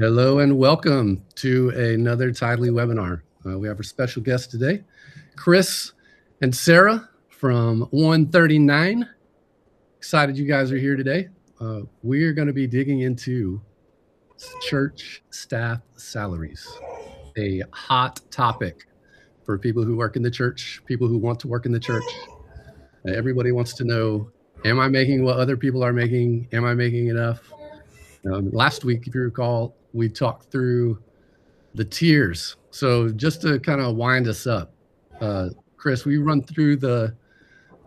Hello and welcome to another Tidely webinar. We have our special guests today, Chris and Sarah from 139. Excited you guys are here today. We're going to be digging into church staff salaries, a hot topic for people who work in the church, people who want to work in the church. Everybody wants to know, am I making what other people are making? Am I making enough? Last week, if you recall, we talked through the tiers. So just to kind of wind us up, Chris, we run through the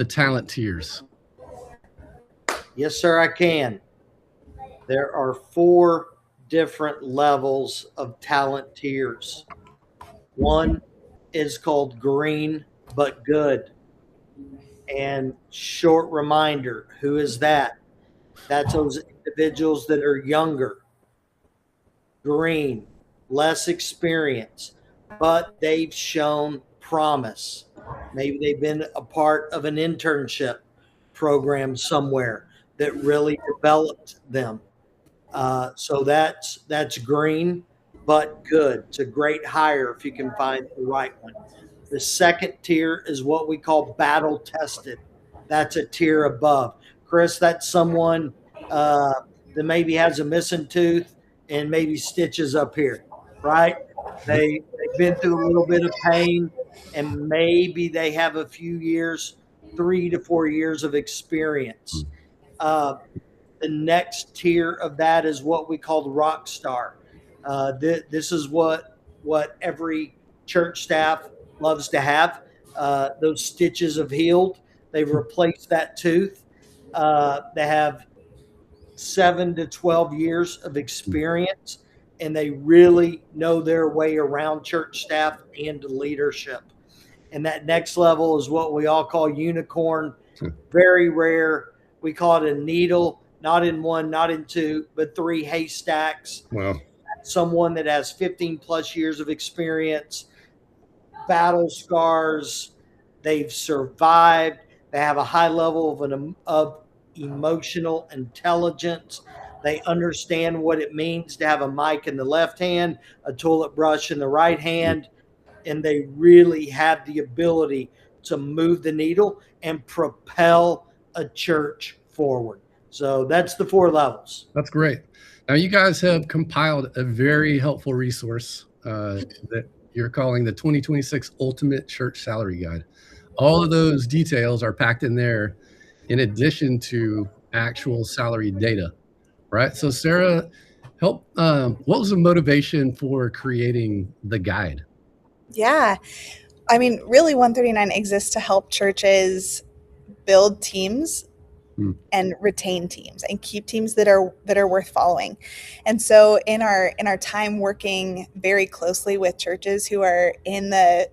talent tiers. Yes, sir, I can. There are 4 different levels of talent tiers. One is called green but good. And short reminder, who is that? That's those individuals that are younger, green, less experience, but they've shown promise. Maybe they've been a part of an internship program somewhere that really developed them. So that's green, but good. It's a great hire if you can find the right one. The second tier is what we call battle tested. That's a tier above. Chris, that's someone that maybe has a missing tooth and maybe stitches up here, right? They've been through a little bit of pain and maybe they have a few years, 3 to 4 years of experience. Uh, the next tier of that is what we call the rock star. This is what every church staff loves to have. Those stitches have healed. They've replaced that tooth. They have 7 to 12 years of experience, and they really know their way around church staff and leadership. And that next level is what we all call unicorn. Very rare. We call it a needle, not in one, not in two, but 3 haystacks. Wow. Someone that has 15 plus years of experience, battle scars, they've survived, they have a high level of emotional intelligence. They understand what it means to have a mic in the left hand, a toilet brush in the right hand, and they really have the ability to move the needle and propel a church forward. So that's the 4 levels. That's great. Now, you guys have compiled a very helpful resource that you're calling the 2026 Ultimate Church Salary Guide. All of those details are packed in there in addition to actual salary data, right? So, Sarah, what was the motivation for creating the guide? Yeah. I mean, really, 139 exists to help churches build teams and retain teams and keep teams that are worth following. And so in our time working very closely with churches who are in the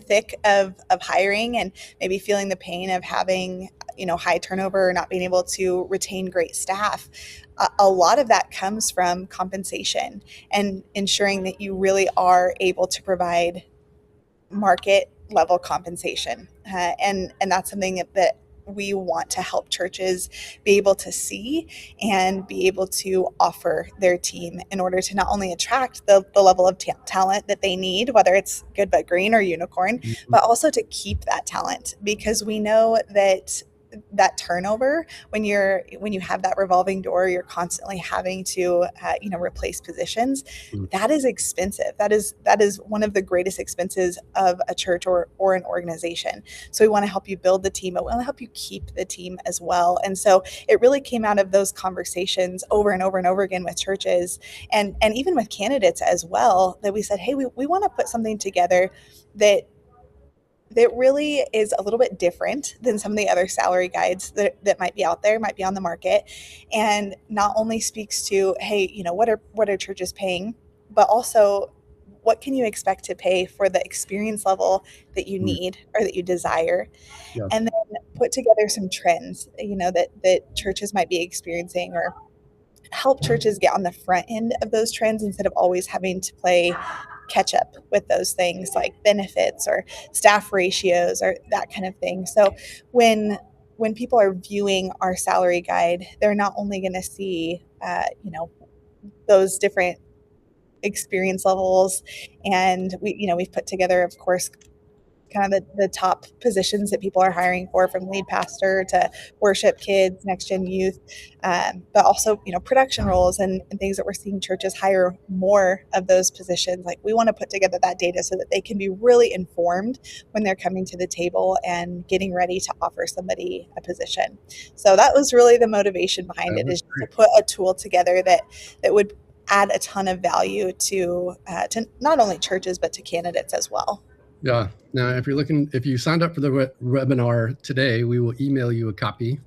thick of hiring and maybe feeling the pain of having high turnover or not being able to retain great staff, a lot of that comes from compensation and ensuring that you really are able to provide market level compensation, and that's something that we want to help churches be able to see and be able to offer their team in order to not only attract the level of talent that they need, whether it's good but green or unicorn, but also to keep that talent, because we know that turnover, when you have that revolving door, you're constantly having to replace positions. That is expensive. That is one of the greatest expenses of a church or an organization. So we want to help you build the team, but we want to help you keep the team as well. And so it really came out of those conversations over and over and over again with churches and even with candidates as well, that we said, hey, we want to put something together that really is a little bit different than some of the other salary guides that might be out there, might be on the market, and not only speaks to, hey, what are churches paying, but also what can you expect to pay for the experience level that you need or that you desire. Yeah. And then put together some trends, that churches might be experiencing, or help churches get on the front end of those trends instead of always having to play catch up with those things like benefits or staff ratios or that kind of thing. So when people are viewing our salary guide, they're not only going to see those different experience levels. And we've put together, of course, kind of the top positions that people are hiring for, from lead pastor to worship kids, next gen youth, but also production roles and things that we're seeing churches hire more of those positions. Like, we want to put together that data so that they can be really informed when they're coming to the table and getting ready to offer somebody a position. So that was really the motivation behind it, is to put a tool together that would add a ton of value to not only churches but to candidates as well. Yeah. Now, if you signed up for the webinar today, we will email you a copy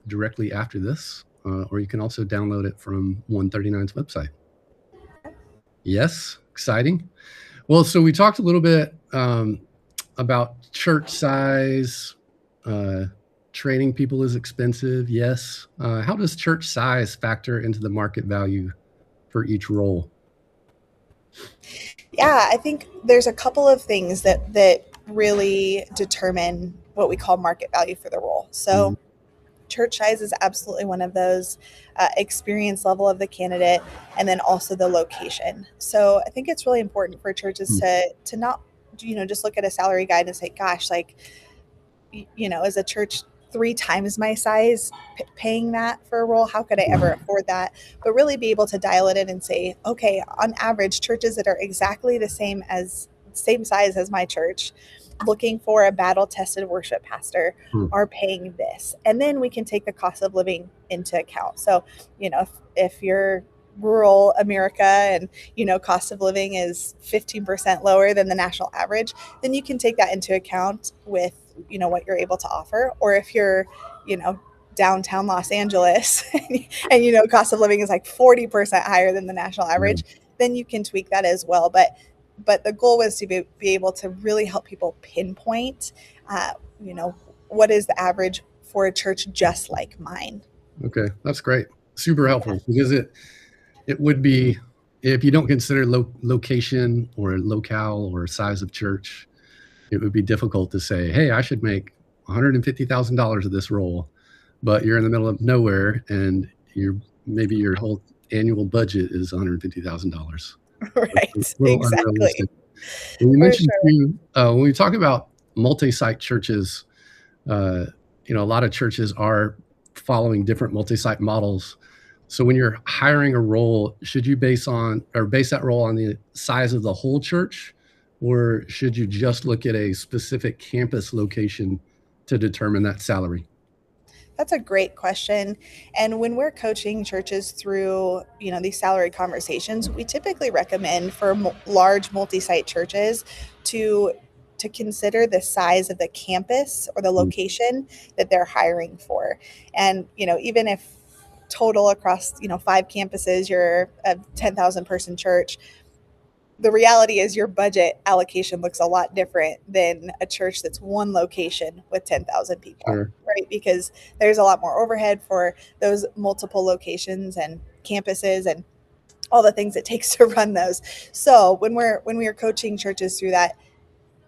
directly after this, or you can also download it from 139's website. Yes, exciting. Well, so we talked a little bit about church size. Training people is expensive. Yes. How does church size factor into the market value for each role? Yeah, I think there's a couple of things that really determine what we call market value for the role. So church size is absolutely one of those, experience level of the candidate, and then also the location. So I think it's really important for churches to not, just look at a salary guide and say, gosh, like, is a church 3 times my size paying that for a role? How could I ever afford that? But really be able to dial it in and say, okay, on average, churches that are exactly the same size as my church, looking for a battle-tested worship pastor, are paying this. And then we can take the cost of living into account. So, if you're rural America and, cost of living is 15% lower than the national average, then you can take that into account with, what you're able to offer. Or if you're, downtown Los Angeles and, cost of living is like 40% higher than the national average, then you can tweak that as well. But the goal was to be able to really help people pinpoint, what is the average for a church just like mine. Okay, that's great. Super helpful, because it would be, if you don't consider location or locale or size of church, it would be difficult to say, hey, I should make $150,000 of this role, but you're in the middle of nowhere and maybe your whole annual budget is $150,000. Right, exactly. Unrealistic. And you mentioned too, when we talk about multi-site churches, a lot of churches are following different multi-site models. So when you're hiring a role, should you base that role on the size of the whole church, or should you just look at a specific campus location to determine that salary? That's a great question. And when we're coaching churches through, these salary conversations, we typically recommend for large multi-site churches to consider the size of the campus or the location that they're hiring for. And, even if total across, 5 campuses, you're a 10,000 person church, the reality is your budget allocation looks a lot different than a church that's one location with 10,000 people, right? Because there's a lot more overhead for those multiple locations and campuses and all the things it takes to run those. So when we are coaching churches through that,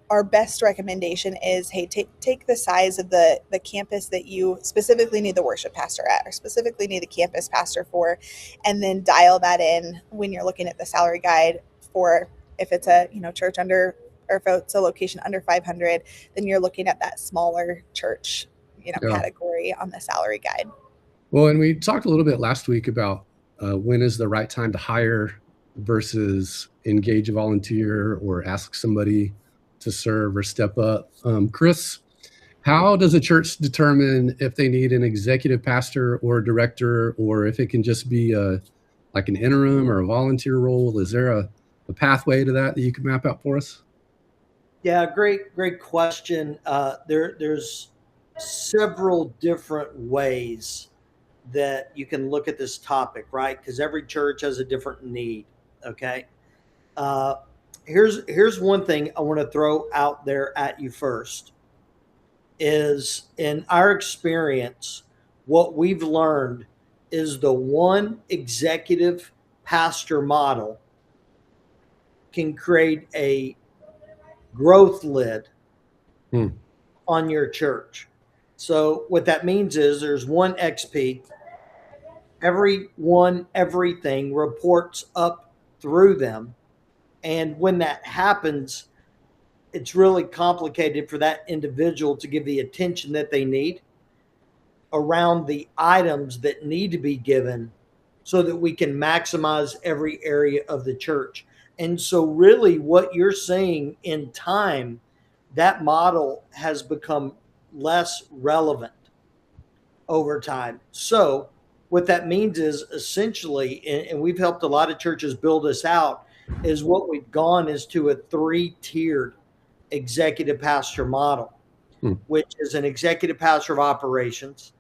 our best recommendation is, hey, take the size of the campus that you specifically need the worship pastor at, or specifically need a campus pastor for, and then dial that in when you're looking at the salary guide. For if it's a church under, or if it's a location under 500, then you're looking at that smaller church category on the salary guide. Well, and we talked a little bit last week about when is the right time to hire versus engage a volunteer or ask somebody to serve or step up. Chris, how does a church determine if they need an executive pastor or a director, or if it can just be like an interim or a volunteer role? Is there a pathway to that you can map out for us? Yeah, great question. There's several different ways that you can look at this topic, right? Because every church has a different need. Okay. Here's one thing I want to throw out there at you first. Is, in our experience, what we've learned is the one executive pastor model can create a growth lid on your church. So what that means is there's one XP, everything reports up through them. And when that happens, it's really complicated for that individual to give the attention that they need around the items that need to be given so that we can maximize every area of the church. And so really what you're seeing in time, that model has become less relevant over time. So what that means is essentially, and we've helped a lot of churches build this out, is what we've gone is to a 3-tiered executive pastor model, which is an executive pastor of operations,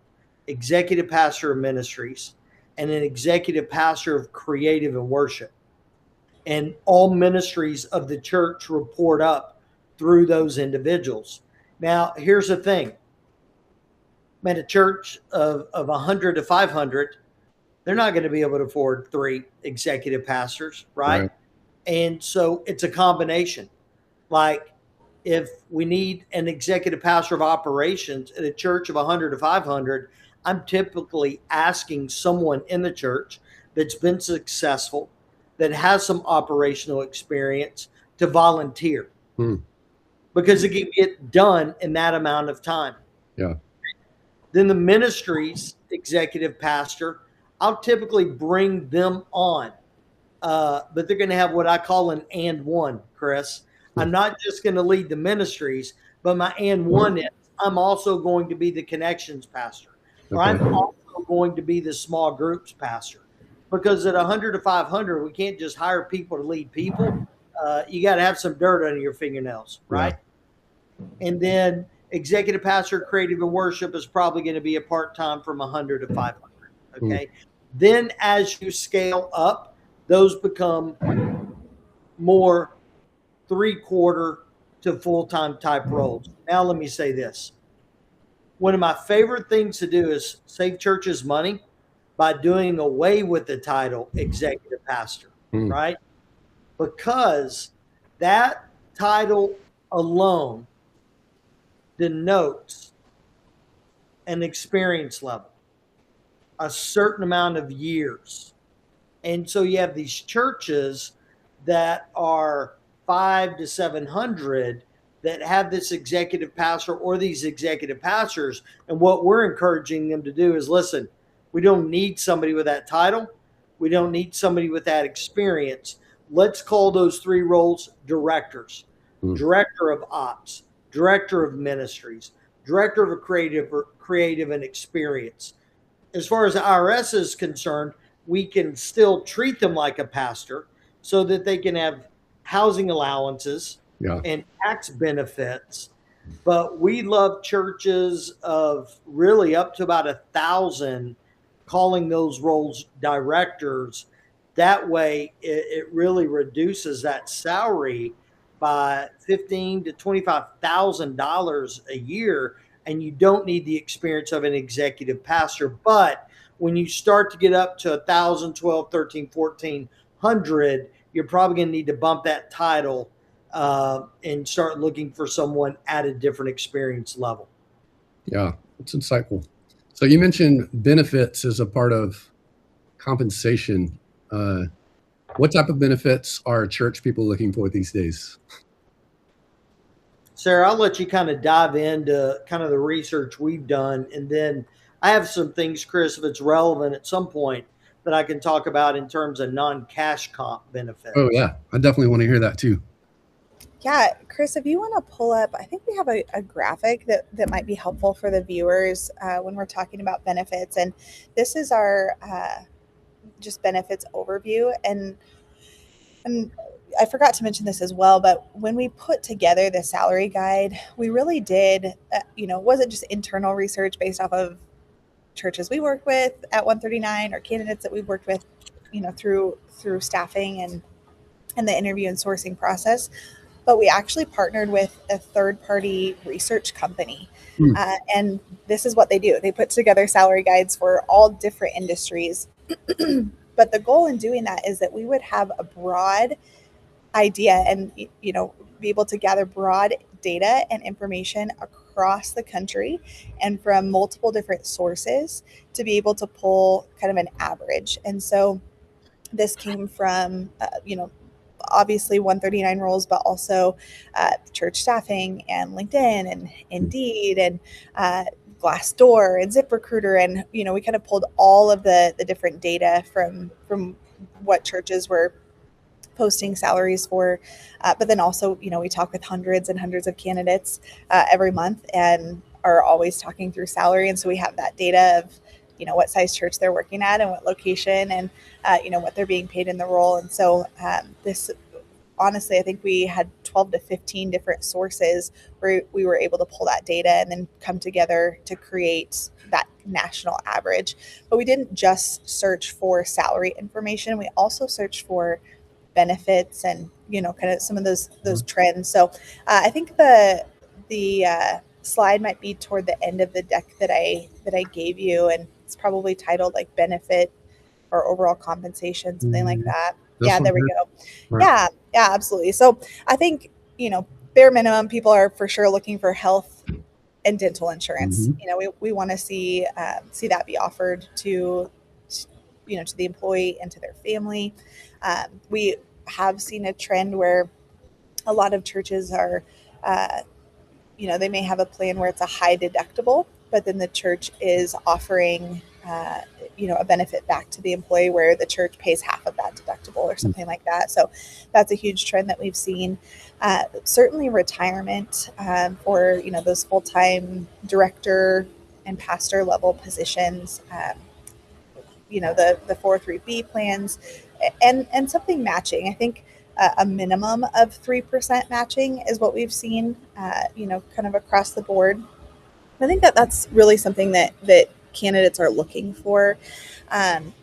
executive pastor of ministries, and an executive pastor of creative and worship. And all ministries of the church report up through those individuals. Now, here's the thing. Man, a church of 100 to 500, they're not going to be able to afford 3 executive pastors, right? And so it's a combination. Like if we need an executive pastor of operations at a church of 100 to 500, I'm typically asking someone in the church that's been successful, that has some operational experience, to volunteer because it can get done in that amount of time. Yeah. Then the ministry's executive pastor, I'll typically bring them on, but they're going to have what I call an and one, Chris. I'm not just going to lead the ministries, but my and one is I'm also going to be the connections pastor. Or I'm also going to be the small groups pastor, because at 100 to 500, we can't just hire people to lead people. You got to have some dirt under your fingernails, right? Yeah. And then executive pastor, creative and worship is probably going to be a part-time from 100 to 500. Okay. Then as you scale up, those become more 3/4 to full-time type roles. Now, let me say this. One of my favorite things to do is save churches money by doing away with the title executive pastor, right? Because that title alone denotes an experience level, a certain amount of years. And so you have these churches that are 500 to 700 that have this executive pastor or these executive pastors. And what we're encouraging them to do is, listen, we don't need somebody with that title. We don't need somebody with that experience. Let's call those 3 roles directors, director of ops, director of ministries, director of creative and experience. As far as the IRS is concerned, we can still treat them like a pastor so that they can have housing allowances and tax benefits. But we love churches of really up to about 1,000 calling those roles directors. That way it really reduces that salary by $15,000 to $25,000 a year, and you don't need the experience of an executive pastor. But when you start to get up to 1,000, 12, 13, 1,400, you're probably going to need to bump that title and start looking for someone at a different experience level. Yeah, it's insightful. So you mentioned benefits as a part of compensation. What type of benefits are church people looking for these days? Sarah, I'll let you kind of dive into kind of the research we've done. And then I have some things, Chris, if it's relevant at some point, that I can talk about in terms of non-cash comp benefits. Oh, yeah. I definitely want to hear that too. Yeah, Chris, if you want to pull up, I think we have a graphic that might be helpful for the viewers when we're talking about benefits. And this is our just benefits overview. And I forgot to mention this as well, but when we put together the salary guide, we really did, wasn't just internal research based off of churches we work with at 139 or candidates that we've worked with, through staffing and the interview and sourcing process. But we actually partnered with a third-party research company. And this is what they do. They put together salary guides for all different industries. But the goal in doing that is that we would have a broad idea and, be able to gather broad data and information across the country and from multiple different sources to be able to pull kind of an average. And so This came from, obviously 139 roles, but also church staffing and LinkedIn and Indeed and Glassdoor and ZipRecruiter. And, we kind of pulled all of the different data from what churches were posting salaries for. But then also, we talk with hundreds and hundreds of candidates every month and are always talking through salary. And so we have that data of, what size church they're working at and what location and, what they're being paid in the role. And so this, honestly, I think we had 12 to 15 different sources where we were able to pull that data and then come together to create that national average. But we didn't just search for salary information. We also searched for benefits and, kind of some of those trends. So I think the slide might be toward the end of the deck that I gave you, and it's probably titled like benefit or overall compensation, something like that. There we go. Right. Yeah, absolutely. So I think, bare minimum, people are for sure looking for health and dental insurance. We want to see that be offered to the employee and to their family. We have seen a trend where a lot of churches are, they may have a plan where it's a high deductible, but then the church is offering, a benefit back to the employee where the church pays half of that deductible or something like that. So that's a huge trend that we've seen. Certainly retirement for, those full-time director and pastor level positions, the 403B plans and something matching. I think a minimum of 3% matching is what we've seen, kind of across the board. I think that's really something that candidates are looking for.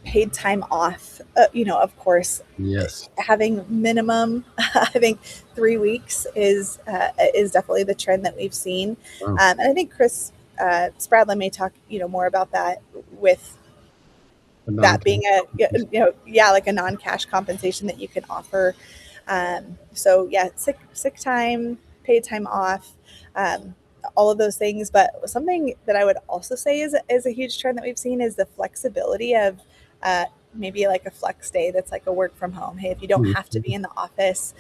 Paid time off, of course. Yes. Having minimum, I think 3 weeks is definitely the trend that we've seen. Wow. And I think Chris Spradlin may talk, more about that with that being like a non-cash compensation that you can offer. Sick time, paid time off, all of those things. But something that I would also say is a huge trend that we've seen is the flexibility of maybe like a flex day that's like a work from home. Hey, if you don't have to be in the office,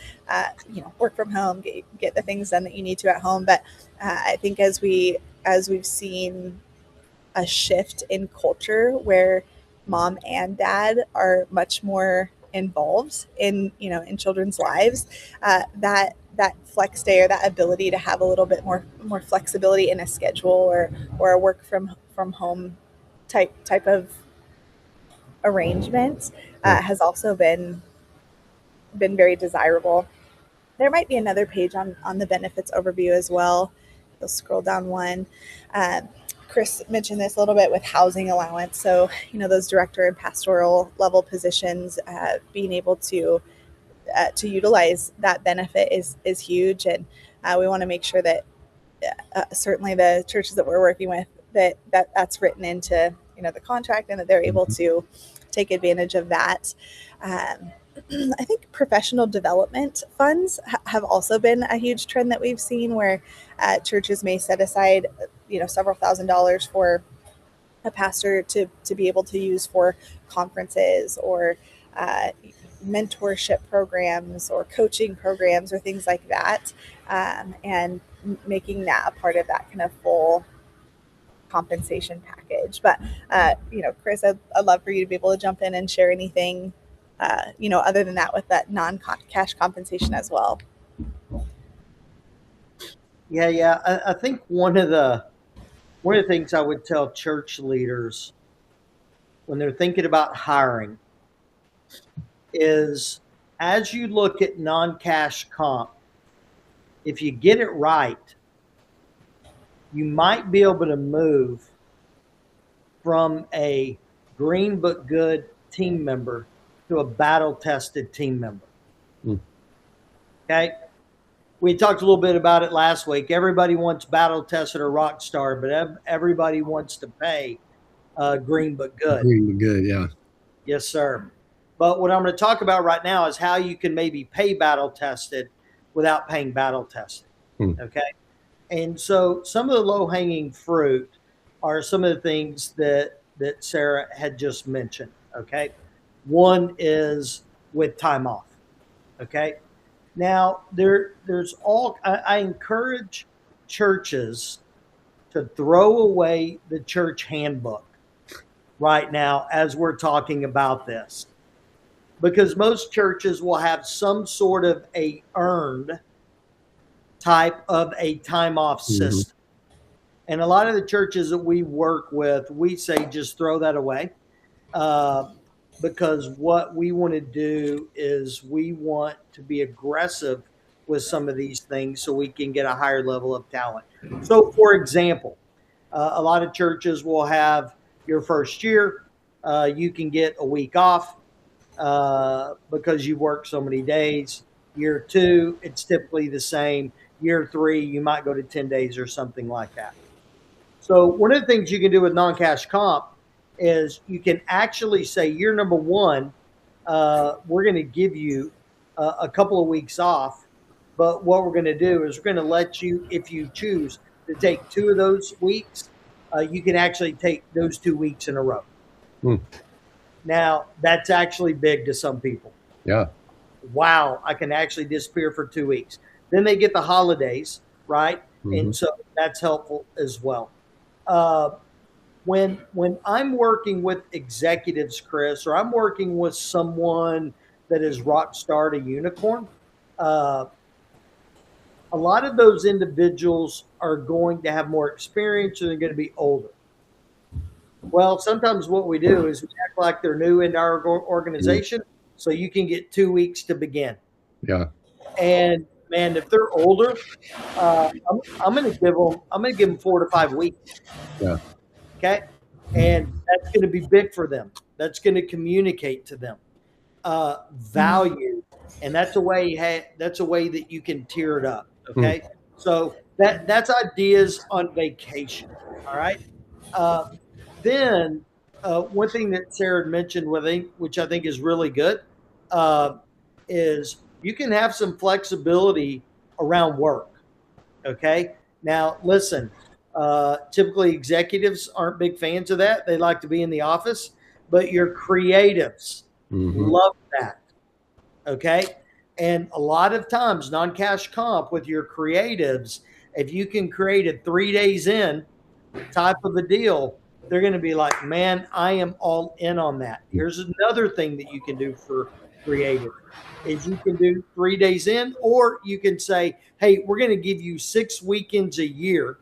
work from home, get the things done that you need to at home. But I think as we've seen a shift in culture where mom and dad are much more involved in children's lives, that flex day or that ability to have a little bit more flexibility in a schedule or a work from home type of arrangement has also been very desirable. There might be another page on the benefits overview as well. You'll scroll down one. Chris mentioned this a little bit with housing allowance. So, those director and pastoral level positions, being able to utilize that benefit is huge. And we want to make sure that certainly the churches that we're working with, that's written into, the contract and that they're able to take advantage of that. I think professional development funds have also been a huge trend that we've seen where churches may set aside, several $1,000s for a pastor to be able to use for conferences or mentorship programs or coaching programs or things like that, and making that a part of that kind of full compensation package. But, Chris, I'd love for you to be able to jump in and share anything other than that with that non-cash compensation as well. Yeah. I think one of the things I would tell church leaders when they're thinking about hiring is, as you look at non-cash comp, if you get it right, you might be able to move from a green but good team member to a battle-tested team member. Okay? We talked a little bit about it last week. Everybody wants battle-tested or rock star, but everybody wants to pay green but good. Green but good, yeah. Yes, sir. But what I'm going to talk about right now is how you can maybe pay battle-tested without paying battle-tested. Okay? And so some of the low-hanging fruit are some of the things that Sarah had just mentioned. Okay? One is with time off. Okay. Now there's all I encourage churches to throw away the church handbook right now as we're talking about this, because most churches will have some sort of a earned type of a time off system. And a lot of the churches that we work with, we say just throw that away, because what we want to do is we want to be aggressive with some of these things so we can get a higher level of talent. So, for example, a lot of churches will have your first year, you can get a week off because you worked so many days. Year two, it's typically the same. Year three, you might go to 10 days or something like that. So one of the things you can do with non-cash comp is you can actually say year number one, we're going to give you a couple of weeks off. But what we're going to do is we're going to let you, if you choose to take 2 of those weeks, you can actually take those 2 weeks in a row. Now, that's actually big to some people. Yeah. Wow, I can actually disappear for 2 weeks. Then they get the holidays, right? And so that's helpful as well. When I'm working with executives, Chris, or I'm working with someone that is rock star to unicorn, a lot of those individuals are going to have more experience and they're going to be older. Well, sometimes what we do is we act like they're new into our organization, so you can get 2 weeks to begin. Yeah. And man, if they're older, I'm going to give them 4 to 5 weeks. Yeah. Okay. And that's going to be big for them. That's going to communicate to them value. And that's a way that you can tier it up. Okay. So that's ideas on vacation. All right. Then one thing that Sarah had mentioned, which I think is really good, is you can have some flexibility around work. Okay. Now, listen, typically executives aren't big fans of that. They like to be in the office, but your creatives love that. Okay. And a lot of times, non-cash comp with your creatives, if you can create a 3 days in type of a deal, they're going to be like, man, I am all in on that. Here's another thing that you can do for creative is you can do 3 days in, or you can say, hey, we're going to give you 6 weekends a year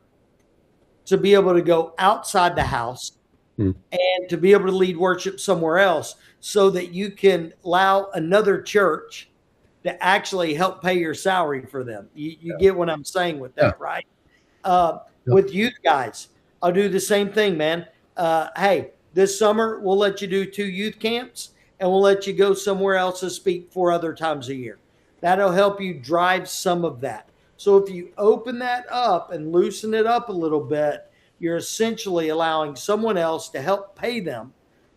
to be able to go outside the house and to be able to lead worship somewhere else so that you can allow another church to actually help pay your salary for them. You get what I'm saying with that, right? With youth guys, I'll do the same thing, man. Hey, this summer we'll let you do 2 youth camps and we'll let you go somewhere else to speak 4 other times a year. That'll help you drive some of that. So if you open that up and loosen it up a little bit, you're essentially allowing someone else to help pay them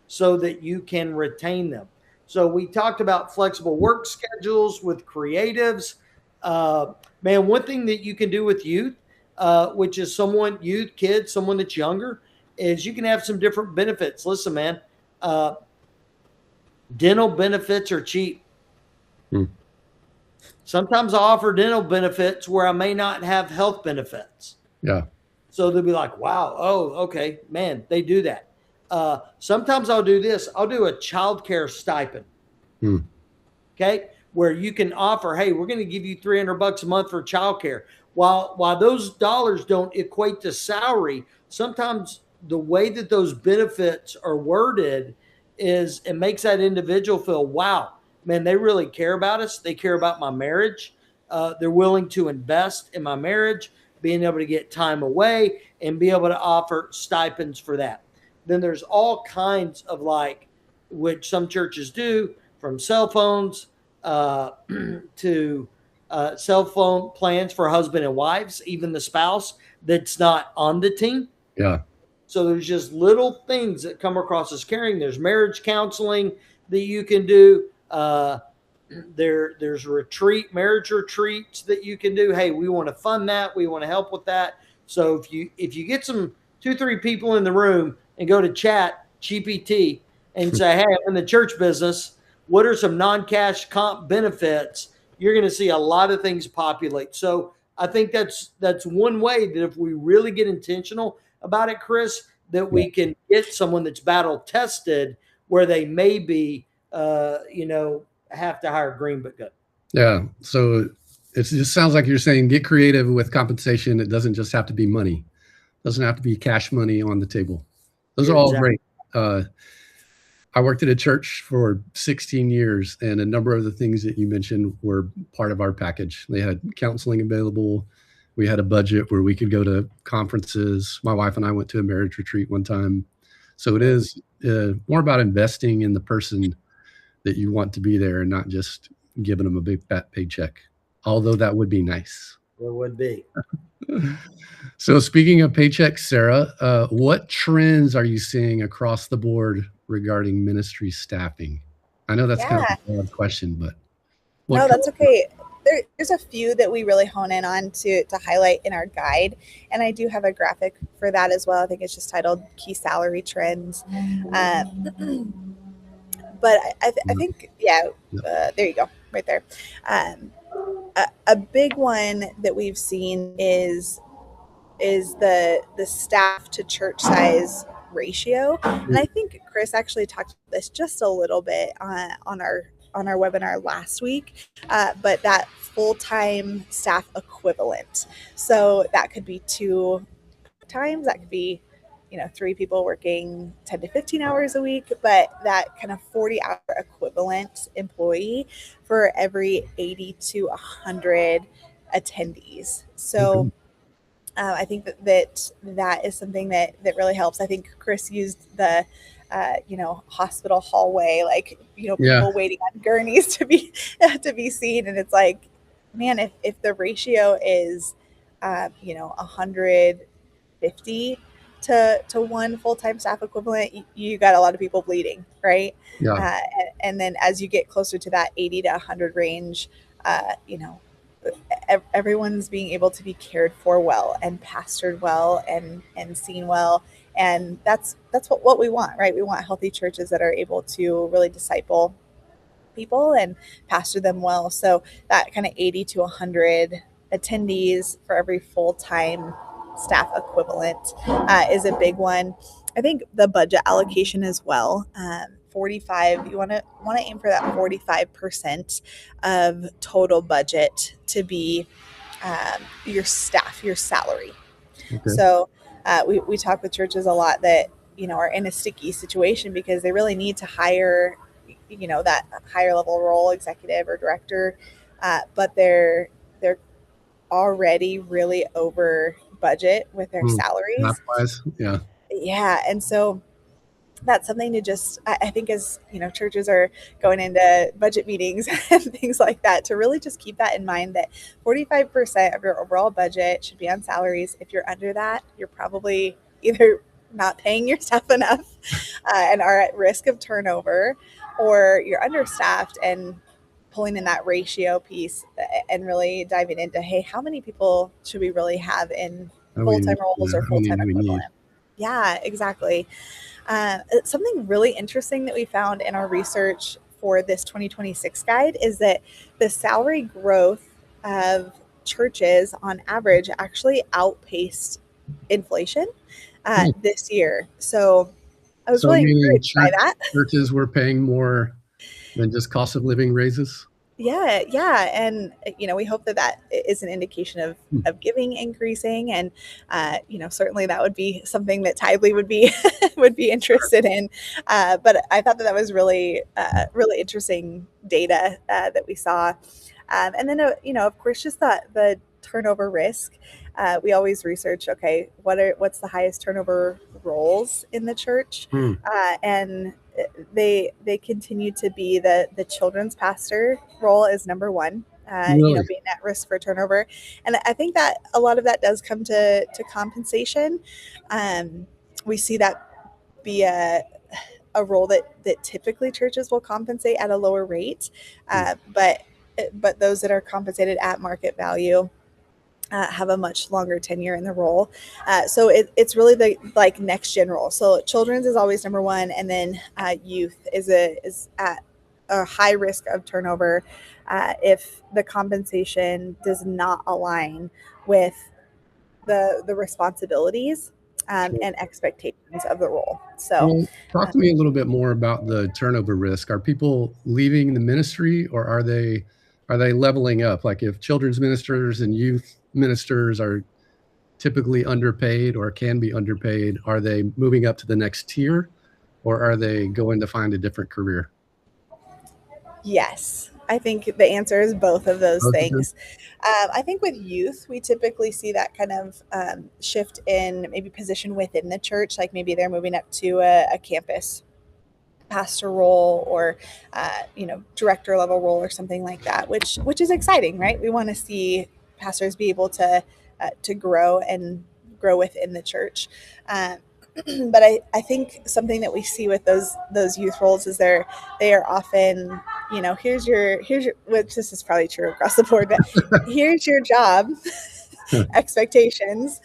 so that you can retain them. So we talked about flexible work schedules with creatives. Man, one thing that you can do with youth, which is kids, someone that's younger, is you can have some different benefits. Listen, man, dental benefits are cheap. Sometimes I offer dental benefits where I may not have health benefits. Yeah. So they'll be like, wow, oh, okay, man, they do that. Sometimes I'll do this. I'll do a childcare stipend. Okay. Where you can offer, hey, we're going to give you $300 a month for childcare. While those dollars don't equate to salary, sometimes the way that those benefits are worded is it makes that individual feel, wow, man, they really care about us. They care about my marriage. They're willing to invest in my marriage, being able to get time away and be able to offer stipends for that. Then there's all kinds of which some churches do, from cell phones to cell phone plans for husband and wives, even the spouse that's not on the team. Yeah. So there's just little things that come across as caring. There's marriage counseling that you can do. There's marriage retreats that you can do. Hey, we want to fund that. We want to help with that. So if you get some 2-3 people in the room and go to chat GPT and say, hey, I'm in the church business. What are some non-cash comp benefits? You're going to see a lot of things populate. So I think that's one way that if we really get intentional about it, Chris, that we can get someone that's battle tested where they maybe, have to hire green but good. Yeah. So it just sounds like you're saying get creative with compensation. It doesn't just have to be money. It doesn't have to be cash money on the table. Those are all great. I worked at a church for 16 years, and a number of the things that you mentioned were part of our package. They had counseling available. We had a budget where we could go to conferences. My wife and I went to a marriage retreat one time. So it is more about investing in the person that you want to be there and not just giving them a big fat paycheck, although that would be nice. It would be. So speaking of paychecks, Sarah, what trends are you seeing across the board regarding ministry staffing? I know that's kind of a broad question, but no, that's okay. There's a few that we really hone in on to highlight in our guide, and I do have a graphic for that as well. I think it's just titled "Key Salary Trends." But I think, there you go, right there. A big one that we've seen is the staff to church size ratio, and I think Chris actually talked about this just a little bit on our webinar last week, but that full-time staff equivalent. So that could be 2 times, that could be 3 people working 10 to 15 hours a week, but that kind of 40-hour equivalent employee for every 80 to 100 attendees. So I think that is something that really helps. I think Chris used the hospital hallway, people waiting on gurneys to be seen, and it's like, man, if the ratio is 150 to one full-time staff equivalent, you got a lot of people bleeding, right? And then as you get closer to that 80 to 100 range, everyone's being able to be cared for well and pastored well and seen well, and that's what we want, right? We want healthy churches that are able to really disciple people and pastor them well. So that kind of 80 to 100 attendees for every full-time staff equivalent is a big one. I think the budget allocation as well. 45. You want to aim for that 45% of total budget to be your staff, your salary. Okay. So we talk with churches a lot that are in a sticky situation because they really need to hire that higher level role, executive or director, but they're already really over budget with their salaries. Yeah, and so that's something to just, I think, as churches are going into budget meetings and things like that, to really just keep that in mind, that 45% of your overall budget should be on salaries. If you're under that, you're probably either not paying your staff enough and are at risk of turnover, or you're understaffed, and pulling in that ratio piece and really diving into, hey, how many people should we really have in full-time roles or full-time equivalent? Yeah, exactly. Something really interesting that we found in our research for this 2026 guide is that the salary growth of churches on average actually outpaced inflation this year. So I was really encouraged by that. Churches were paying more than just cost of living raises? Yeah. And, we hope that is an indication of giving increasing. And, certainly that would be something that Tidely would be interested in. But I thought that was really, really interesting data that we saw. And then, of course, just the turnover risk. We always research, okay, what's the highest turnover roles in the church? And they continue to be the children's pastor role is number one, really? Being at risk for turnover. And I think that a lot of that does come to compensation. We see that be a role that typically churches will compensate at a lower rate, but those that are compensated at market value have a much longer tenure in the role. So it's really the like next gen role. So children's is always number one, and then youth is at a high risk of turnover if the compensation does not align with the responsibilities and expectations of the role. So, Well, talk to me a little bit more about the turnover risk. Are people leaving the ministry, or are they leveling up? Like if children's ministers and youth ministers are typically underpaid or can be underpaid, are they moving up to the next tier, or are they going to find a different career? yes, I think the answer is both of those Both of them? things. I think with youth, we typically see that kind of shift in maybe position within the church, like maybe they're moving up to a campus pastor role or director level role or something like that, which is exciting, right? We want to see pastors be able to grow and grow within the church. But I think something that we see with those youth roles is they are often, here's your which this is probably true across the board, but here's your job expectations,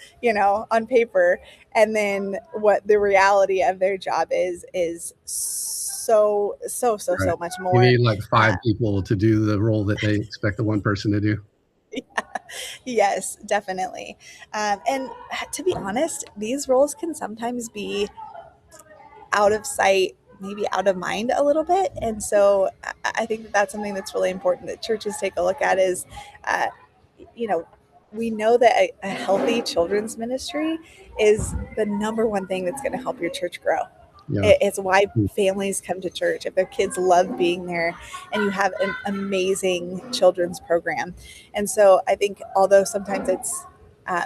on paper, and then what the reality of their job is Right. so much You more. need like 5 people to do the role that they expect the one person to do. Yes, definitely. And to be honest, these roles can sometimes be out of sight, maybe out of mind a little bit. And so I think that that's something that's really important that churches take a look at is, uh, you know, we know that a healthy children's ministry is the number one thing that's going to help your church grow. Yeah. It's why families come to church. If their kids love being there and you have an amazing children's program. And so I think although sometimes it's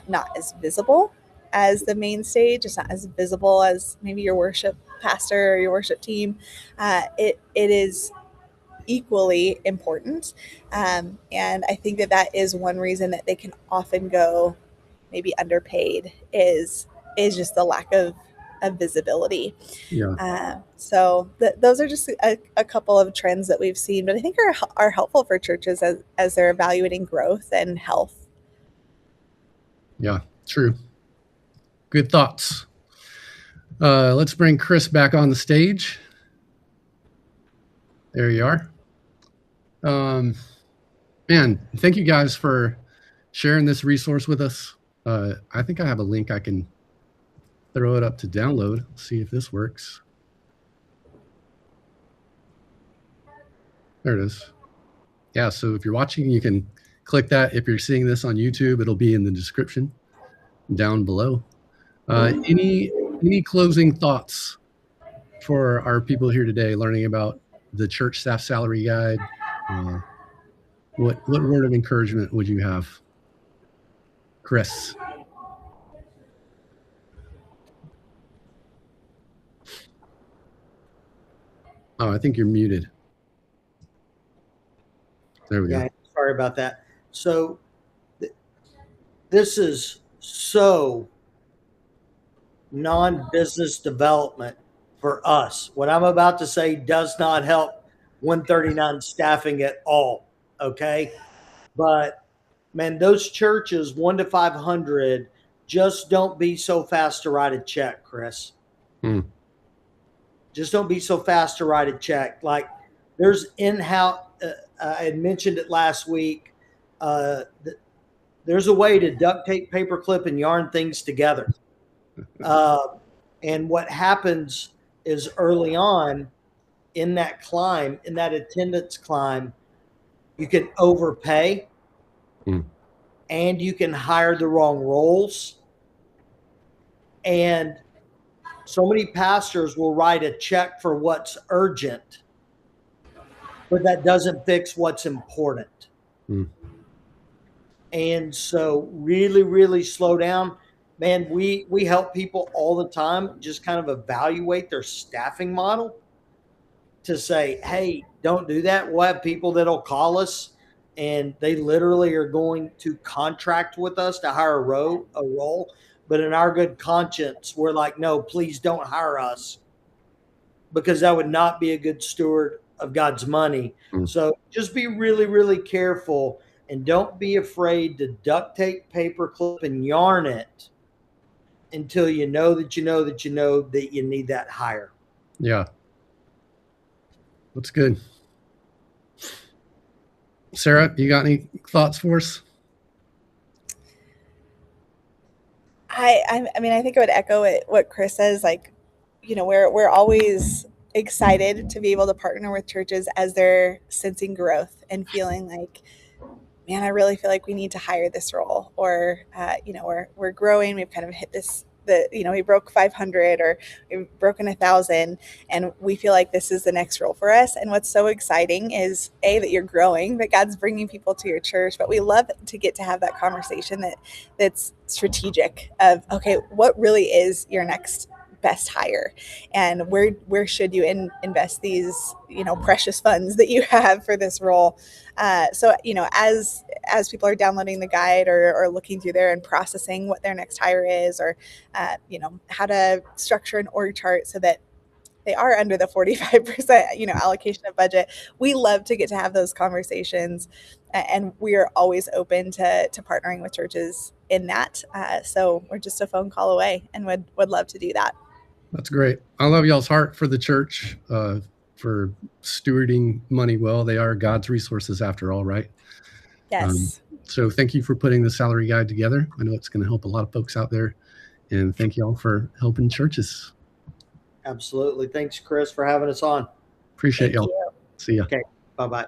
not as visible as the main stage, it's not as visible as maybe your worship pastor or your worship team, it is equally important. And I think that that is one reason that they can often go maybe underpaid is just the lack of visibility. Yeah. So those are just a couple of trends that we've seen, but I think are helpful for churches as they're evaluating growth and health. Yeah. True. Good thoughts. Let's bring Chris back on the stage. There you are. Man, thank you guys for sharing this resource with us. I think I have a link I can throw it up to download. See if this works. There it is. Yeah, so if you're watching, you can click that. If you're seeing this on YouTube, it'll be in the description down below. Any closing thoughts for our people here today learning about the church staff salary guide? What word of encouragement would you have, Chris? Oh, I think you're muted. There we go. Sorry about that. So this is so non-business development for us. What I'm about to say does not help 139 staffing at all. Okay. But man, those churches 1 to 500, just don't be so fast to write a check, Chris. Just don't be so fast to write a check. Like there's in-house, I had mentioned it last week. There's a way to duct tape, paper clip, and yarn things together. And what happens is early on in that climb, in that attendance climb, you can overpay and you can hire the wrong roles. And so many pastors will write a check for what's urgent, but that doesn't fix what's important. And so really, really slow down. Man, we help people all the time just kind of evaluate their staffing model to say, hey, don't do that. We'll have people that'll call us and they literally are going to contract with us to hire a role. But in our good conscience, we're like, no, please don't hire us, because that would not be a good steward of God's money. So just be really, really careful. And don't be afraid to duct tape, paper clip, and yarn it until you know that you know that you know that you need that hire. Yeah. That's good. Sarah, you got any thoughts for us? I mean, I think I would echo what Chris says. Like, we're always excited to be able to partner with churches as they're sensing growth and feeling like, man, I really feel like we need to hire this role, or we're growing. We've kind of hit we broke 500 or we've broken 1,000, and we feel like this is the next role for us. And what's so exciting is that you're growing, that God's bringing people to your church, but we love to get to have that conversation that's strategic of, okay, what really is your next best hire, and where should you invest these precious funds that you have for this role. So as people are downloading the guide or looking through there and processing what their next hire is, or how to structure an org chart so that they are under the 45% allocation of budget, we love to get to have those conversations, and we are always open to partnering with churches in that. So we're just a phone call away, and would love to do that. That's great. I love y'all's heart for the church, for stewarding money well. They are God's resources after all, right? Yes. So thank you for putting the salary guide together. I know it's going to help a lot of folks out there. And thank you all for helping churches. Absolutely. Thanks, Chris, for having us on. Appreciate y'all. See ya. Okay. Bye-bye.